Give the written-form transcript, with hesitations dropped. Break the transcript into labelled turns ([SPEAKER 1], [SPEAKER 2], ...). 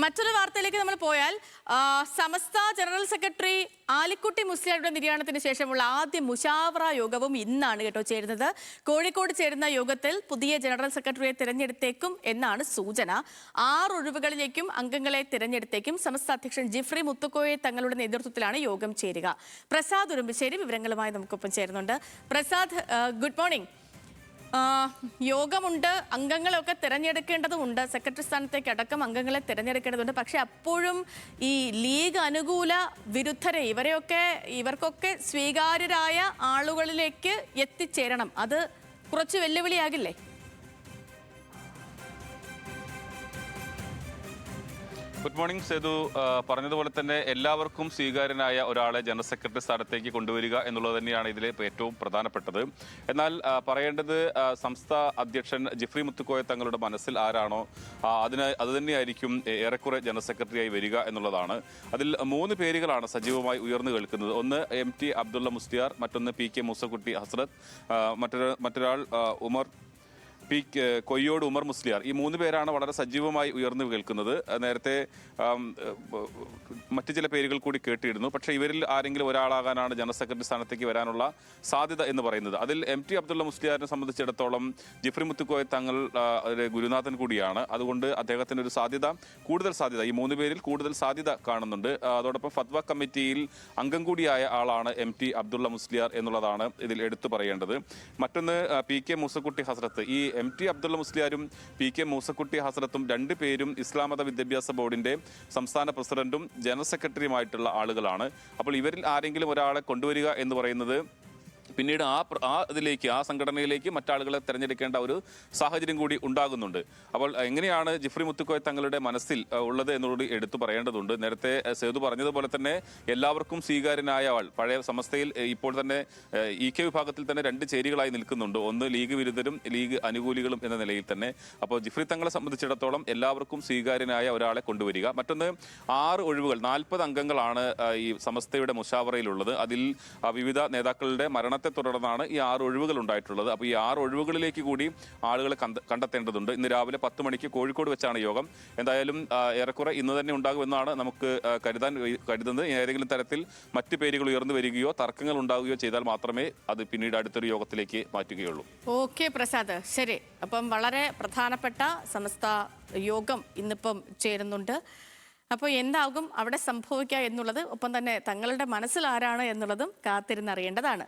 [SPEAKER 1] മറ്റൊരു വാർത്തയിലേക്ക് നമ്മൾ പോയാൽ സമസ്ത ജനറൽ സെക്രട്ടറി ആലിക്കുട്ടി മുസ്ലിയാരുടെ നിര്യാണത്തിന് ശേഷമുള്ള ആദ്യ മുശാവറ യോഗവും ഇന്നാണ് ചേരുന്നത്. കോഴിക്കോട് ചേരുന്ന യോഗത്തിൽ പുതിയ ജനറൽ സെക്രട്ടറിയെ തിരഞ്ഞെടുത്തേക്കും എന്നാണ് സൂചന. 6 ഒഴിവുകളിലേക്കും അംഗങ്ങളെ തിരഞ്ഞെടുത്തേക്കും. സമസ്ത അധ്യക്ഷൻ ജിഫ്രി മുത്തുക്കോയ തങ്ങളുടെ നേതൃത്വത്തിലാണ് യോഗം ചേരുക. പ്രസാദ് ഉറുമ്പശ്ശേരി വിവരങ്ങളുമായി നമുക്കൊപ്പം ചേരുന്നുണ്ട്. Prasad, good morning. യോഗമുണ്ട്, അംഗങ്ങളെയൊക്കെ തിരഞ്ഞെടുക്കേണ്ടതുണ്ട്, സെക്രട്ടറി സ്ഥാനത്തേക്ക് അടക്കം അംഗങ്ങളെ തിരഞ്ഞെടുക്കേണ്ടതുണ്ട്. പക്ഷെ അപ്പോഴും ഈ ലീഗ് അനുകൂല വിരുദ്ധരെ ഇവർക്കൊക്കെ സ്വീകാര്യരായ ആളുകളിലേക്ക് എത്തിച്ചേരണം. അത് കുറച്ച് വെല്ലുവിളിയാകില്ലേ?
[SPEAKER 2] Good morning Sethu. പറഞ്ഞതുപോലെ തന്നെ എല്ലാവർക്കും സ്വീകാര്യനായ ഒരാളെ ജനറൽ സെക്രട്ടറി സ്ഥാനത്തേക്ക് കൊണ്ടുവരിക എന്നുള്ളത് തന്നെയാണ് ഇതിലെ ഏറ്റവും പ്രധാനപ്പെട്ടത്. എന്നാൽ പറയേണ്ടത് സംസ്ഥ അധ്യക്ഷൻ ജിഫ്രി മുത്തുക്കോയ തങ്ങളുടെ മനസ്സിൽ ആരാണോ അത് തന്നെയായിരിക്കും ഏറെക്കുറെ ജനറൽ സെക്രട്ടറിയായി വരിക എന്നുള്ളതാണ്. അതിൽ 3 പേരുകളാണ് സജീവമായി ഉയർന്നു കേൾക്കുന്നത്. ഒന്ന് MT അബ്ദുള്ള മുസ്ലിയാർ, മറ്റൊന്ന് PK മൂസക്കുട്ടി ഹസ്രത്ത്, മറ്റൊരാൾ കൊയ്യോട് ഉമർ മുസ്ലിയാർ. ഈ 3 പേരാണ് വളരെ സജീവമായി ഉയർന്നു കേൾക്കുന്നത്. നേരത്തെ മറ്റു ചില പേരുകൾ കൂടി കേട്ടിരുന്നു. പക്ഷേ ഇവരിൽ ആരെങ്കിലും ഒരാളാകാനാണ് ജനറൽ സെക്രട്ടറി സ്ഥാനത്തേക്ക് വരാനുള്ള സാധ്യത എന്ന് പറയുന്നത്. അതിൽ MT അബ്ദുള്ള മുസ്ലിയാറിനെ സംബന്ധിച്ചിടത്തോളം ജിഫ്രി മുത്തുക്കോയ തങ്ങൾ ഗുരുനാഥൻ കൂടിയാണ്. അതുകൊണ്ട് അദ്ദേഹത്തിന് ഒരു കൂടുതൽ സാധ്യത ഈ 3 പേരിൽ കൂടുതൽ സാധ്യത കാണുന്നുണ്ട്. അതോടൊപ്പം ഫത്വ കമ്മിറ്റിയിൽ അംഗം കൂടിയായ ആളാണ് MT അബ്ദുള്ള മുസ്ലിയാർ എന്നുള്ളതാണ് ഇതിൽ എടുത്തു പറയേണ്ടത്. മറ്റൊന്ന് PK മൂസക്കുട്ടി ഹസ്രത്ത്. ഈ MT അബ്ദുള്ള മുസ്ലിയാരും PK മൂസക്കുട്ടി ഹസ്രത്തും 2 പേരും ഇസ്ലാം മത വിദ്യാഭ്യാസ ബോർഡിന്റെ സംസ്ഥാന പ്രസിഡന്റും ജനറൽ സെക്രട്ടറിയുമായിട്ടുള്ള ആളുകളാണ്. അപ്പോൾ ഇവരിൽ ആരെങ്കിലും ഒരാളെ കൊണ്ടുവരിക എന്ന് പറയുന്നത് പിന്നീട് ആ സംഘടനയിലേക്ക് മറ്റാളുകളെ തിരഞ്ഞെടുക്കേണ്ട ഒരു സാഹചര്യം കൂടി ഉണ്ടാകുന്നുണ്ട്. അപ്പോൾ എങ്ങനെയാണ് ജിഫ്രി മുത്തുക്കോയ തങ്ങളുടെ മനസ്സിൽ ഉള്ളത് എന്നുകൂടി എടുത്തു പറയേണ്ടതുണ്ട്. നേരത്തെ സേതു പറഞ്ഞതുപോലെ തന്നെ എല്ലാവർക്കും സ്വീകാര്യനായ ആൾ പഴയ സമസ്തയിൽ ഇപ്പോൾ തന്നെ EK വിഭാഗത്തിൽ തന്നെ 2 ചേരികളായി നിൽക്കുന്നുണ്ട്. ഒന്ന് ലീഗ് വിരുദ്ധരും ലീഗ് അനുകൂലികളും എന്ന നിലയിൽ തന്നെ. അപ്പോൾ ജിഫ്രി തങ്ങളെ സംബന്ധിച്ചിടത്തോളം എല്ലാവർക്കും സ്വീകാര്യനായ ഒരാളെ കൊണ്ടുവരിക. മറ്റൊന്ന് 6 ഒഴിവുകൾ 40 അംഗങ്ങളാണ് ഈ സമസ്തയുടെ മുശാവറയിലുള്ളത്. അതിൽ വിവിധ നേതാക്കളുടെ മരണത്തെ തുടർന്നാണ് ഈ 6 ഒഴിവുകൾ ഉണ്ടായിട്ടുള്ളത്. അപ്പോൾ ഈ 6 ഒഴിവുകളിലേക്ക് കൂടി ആളുകളെ കണ്ടെത്തേണ്ടതുണ്ട്. ഇന്ന് രാവിലെ 10 മണിക്ക് കോഴിക്കോട് വെച്ചാണ് യോഗം. എന്തായാലും ഏറെക്കുറെ ഇന്ന് തന്നെ ഉണ്ടാകുമെന്നാണ് നമുക്ക് കരുതുന്നത്. ഏതെങ്കിലും തരത്തിൽ മറ്റു പേരുകൾ ഉയർന്നു വരികയോ തർക്കങ്ങൾ ഉണ്ടാവുകയോ ചെയ്താൽ മാത്രമേ അത് പിന്നീട് അടുത്തൊരു യോഗത്തിലേക്ക് മാറ്റുകയുള്ളൂ.
[SPEAKER 1] ഓക്കെ പ്രസാദ്, ശരി. അപ്പം വളരെ പ്രധാനപ്പെട്ട സമസ്ത യോഗം ഇന്നിപ്പം ചേരുന്നുണ്ട്. അപ്പോൾ എന്താകും അവിടെ സംഭവിക്കുക എന്നുള്ളത്, ഒപ്പം തന്നെ തങ്ങളുടെ മനസ്സിൽ ആരാണ് എന്നുള്ളതും കാത്തിരുന്നറിയേണ്ടതാണ്.